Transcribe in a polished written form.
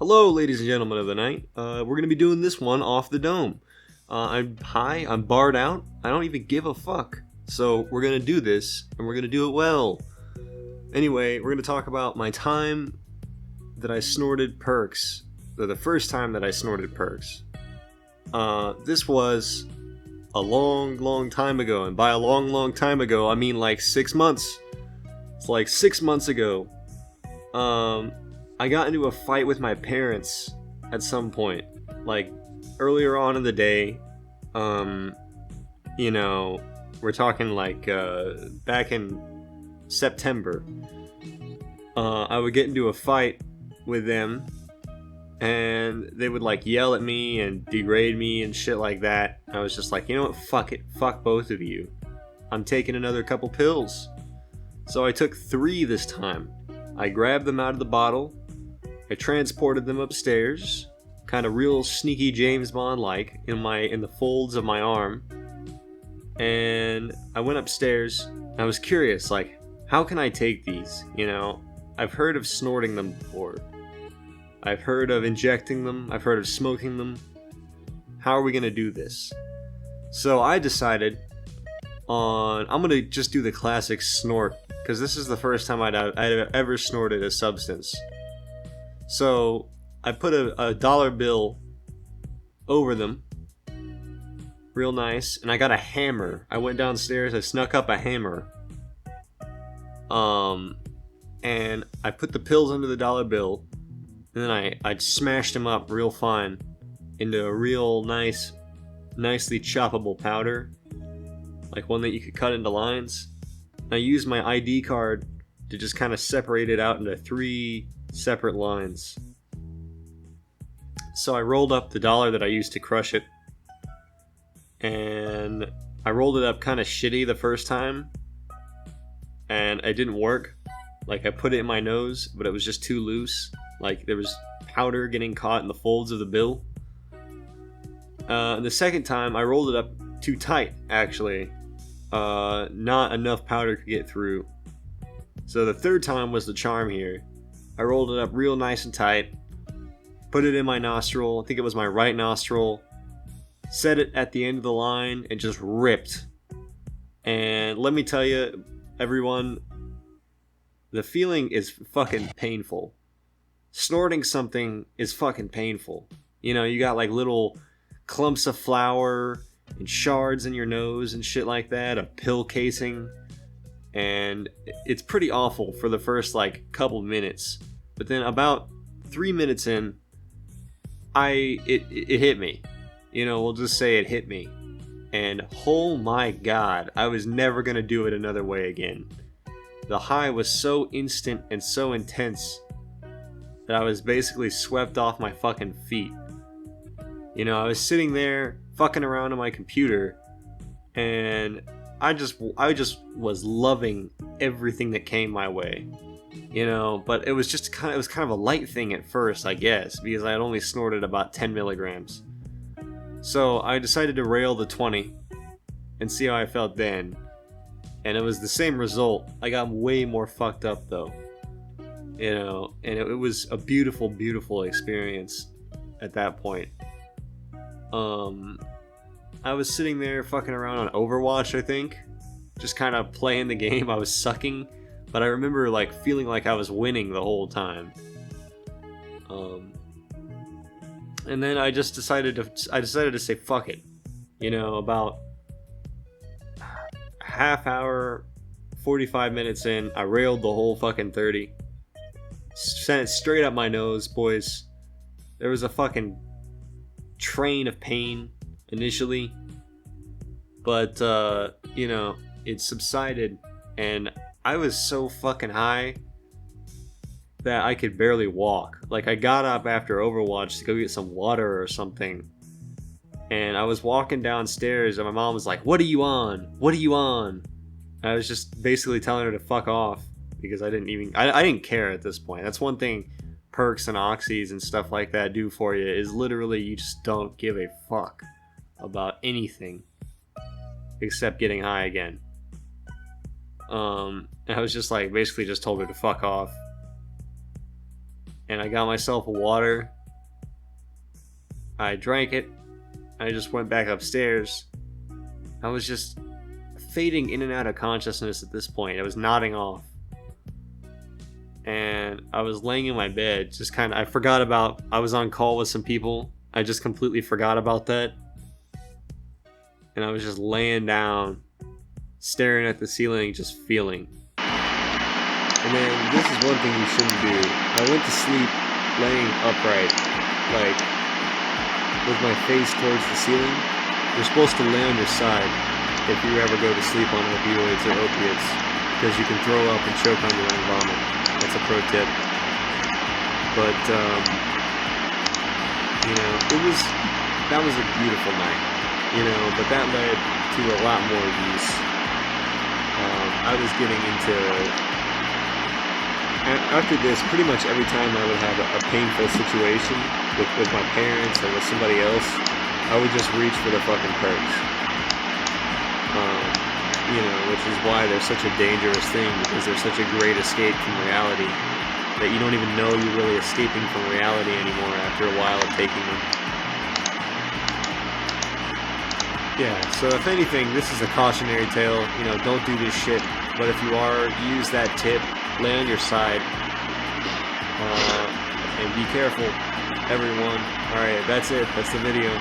Hello, ladies and gentlemen of the night. We're going to be doing this one off the dome. I'm high, I'm barred out, I don't even give a fuck. So we're going to do this, and we're going to do it well. Anyway, we're going to talk about my time that I snorted perks. The first time that I snorted perks. This was a long time ago, and by a long time ago, I mean like 6 months. It's like 6 months ago. I got into a fight with my parents at some point, like earlier on in the day. We're talking like back in September. I would get into a fight with them, and they would like yell at me and degrade me and shit like that. I was just like, you know what, fuck it, fuck both of you. I'm taking another couple pills. So I took 3 this time. I grabbed them out of the bottle. I transported them upstairs, kind of real sneaky James Bond like, in the folds of my arm. And I went upstairs. I was curious, like, how can I take these? You know, I've heard of snorting them before. I've heard of injecting them. I've heard of smoking them. How are we gonna do this? So I decided I'm gonna just do the classic snort, because this is the first time I'd ever snorted a substance. So I put a dollar bill over them, real nice, and I got a hammer. I went downstairs, I snuck up a hammer, and I put the pills under the dollar bill, and then I smashed them up real fine into a real nicely choppable powder, like one that you could cut into lines. I used my ID card to just kind of separate it out into 3 separate lines. So I rolled up the dollar that I used to crush it, and I rolled it up kind of shitty the first time, and it didn't work. Like, I put it in my nose, but it was just too loose. Like, there was powder getting caught in the folds of the bill. The second time, I rolled it up too tight, actually. Not enough powder could get through. So the third time was the charm here. I rolled it up real nice and tight, put it in my nostril, I think it was my right nostril, set it at the end of the line, and just ripped. And let me tell you, everyone, the feeling is fucking painful. Snorting something is fucking painful. You know, you got like little clumps of flour and shards in your nose and shit like that, a pill casing, and it's pretty awful for the first like couple minutes. But then about 3 minutes in, it hit me. You know, we'll just say it hit me. And oh my god, I was never gonna do it another way again. The high was so instant and so intense that I was basically swept off my fucking feet. You know, I was sitting there fucking around on my computer, and I just was loving everything that came my way. You know, but it was kind of a light thing at first, I guess, because I had only snorted about 10 milligrams. So I decided to rail the 20 and see how I felt then. And it was the same result. I got way more fucked up though. You know, and it was a beautiful experience at that point. I was sitting there fucking around on Overwatch, I think, just kind of playing the game. I was sucking, but I remember like feeling like I was winning the whole time. And then I decided to say fuck it. You know, about half hour, 45 minutes in, I railed the whole fucking 30. Sent it straight up my nose, boys. There was a fucking train of pain initially, but you know, it subsided, and I was so fucking high that I could barely walk. Like, I got up after Overwatch to go get some water or something, and I was walking downstairs, and my mom was like, what are you on? What are you on? And I was just basically telling her to fuck off, because I didn't care at this point. That's one thing perks and oxys and stuff like that do for you, is literally you just don't give a fuck about anything except getting high again. And I was just like, basically just told her to fuck off. and I got myself a water. I drank it. I just went back upstairs. I was just fading in and out of consciousness at this point. I was nodding off. And I was laying in my bed, just kind of, I forgot about, I was on call with some people. I just completely forgot about that. And I was just laying down, staring at the ceiling, just feeling. And then, this is one thing you shouldn't do. I went to sleep laying upright, like, with my face towards the ceiling. You're supposed to lay on your side if you ever go to sleep on opioids or opiates, because you can throw up and choke on your own vomit. That's a pro tip. But, you know, that was a beautiful night, you know, but that led to a lot more use. I was getting into, after this, pretty much every time I would have a painful situation with my parents or with somebody else, I would just reach for the fucking perks. You know, which is why they're such a dangerous thing, because they're such a great escape from reality that you don't even know you're really escaping from reality anymore after a while of taking them. Yeah, so if anything, this is a cautionary tale. You know, don't do this shit, but if you are, use that tip, lay on your side, and be careful, everyone. Alright, that's it. That's the video.